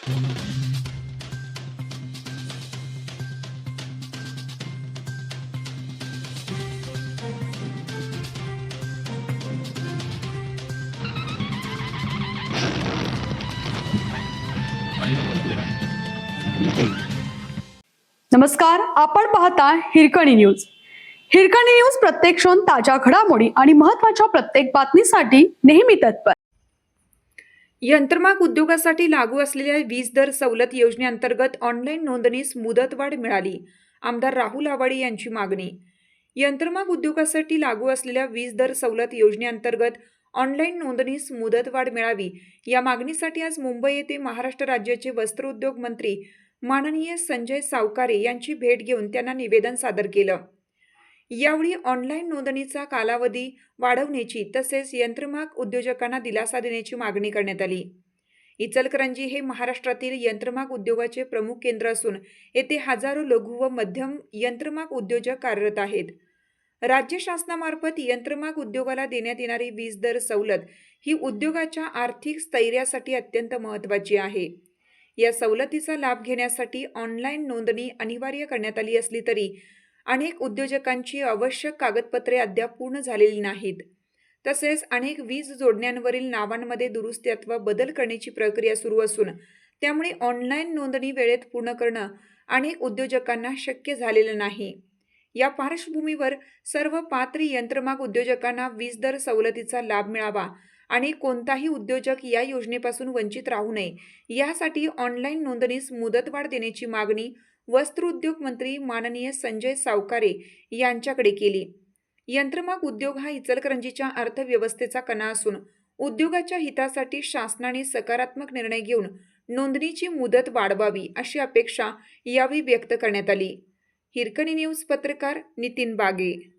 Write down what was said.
नमस्कार, आपण पाहता हिरकणी न्यूज. हिरकणी न्यूज प्रत्येक क्षण ताज्या घडामोडी आणि महत्त्वाच्या प्रत्येक बातमीसाठी नेहमी तत्पर. यंत्रमाग उद्योगासाठी लागू असलेल्या वीज दर सवलत योजनेअंतर्गत ऑनलाईन नोंदणीस मुदतवाढ मिळाली. आमदार राहुल आवाडे यांची मागणी. यंत्रमाग उद्योगासाठी लागू असलेल्या वीज दर सवलत योजनेअंतर्गत ऑनलाईन नोंदणीस मुदतवाढ मिळावी या मागणीसाठी आज मुंबई येथे महाराष्ट्र राज्याचे वस्त्रोद्योग मंत्री माननीय संजय सावकारे यांची भेट घेऊन त्यांना निवेदन सादर केलं. यावेळी ऑनलाईन नोंदणीचा कालावधी वाढवण्याची तसेच यंत्रमाग उद्योजकांना दिलासा देण्याची मागणी करण्यात आली. इचलकरंजी हे महाराष्ट्रातील यंत्रमाग उद्योगाचे प्रमुख केंद्र असून येथे हजारो लघु व मध्यम यंत्रमाग उद्योजक कार्यरत आहेत. राज्य शासनामार्फत यंत्रमाग उद्योगाला देण्यात येणारी वीज दर सवलत ही उद्योगाच्या आर्थिक स्थैर्यासाठी अत्यंत महत्त्वाची आहे. या सवलतीचा लाभ घेण्यासाठी ऑनलाईन नोंदणी अनिवार्य करण्यात आली असली तरी अनेक उद्योजकांची आवश्यक कागदपत्रे अद्याप पूर्ण झालेली नाहीत. तसेच अनेक वीज जोडण्यांवरील नावांमध्ये दुरुस्ती अथवा बदल करण्याची प्रक्रिया सुरू असून त्यामुळे ऑनलाईन नोंदणी वेळेत पूर्ण करणं अनेक उद्योजकांना शक्य झालेलं नाही. या पार्श्वभूमीवर सर्व पात्र यंत्रमाग उद्योजकांना वीज दर सवलतीचा लाभ मिळावा आणि कोणताही उद्योजक या योजनेपासून वंचित राहू नये यासाठी ऑनलाईन नोंदणीस मुदतवाढ देण्याची मागणी वस्त्रोद्योग मंत्री माननीय संजय सावकारे यांच्याकडे केली. यंत्रमाग उद्योग हा इचलकरंजीच्या अर्थव्यवस्थेचा कणा असून उद्योगाच्या हितासाठी शासनाने सकारात्मक निर्णय घेऊन नोंदणीची मुदत वाढवावी अशी अपेक्षा यावेळी व्यक्त करण्यात आली. हिरकणी न्यूज पत्रकार नितीन बागे.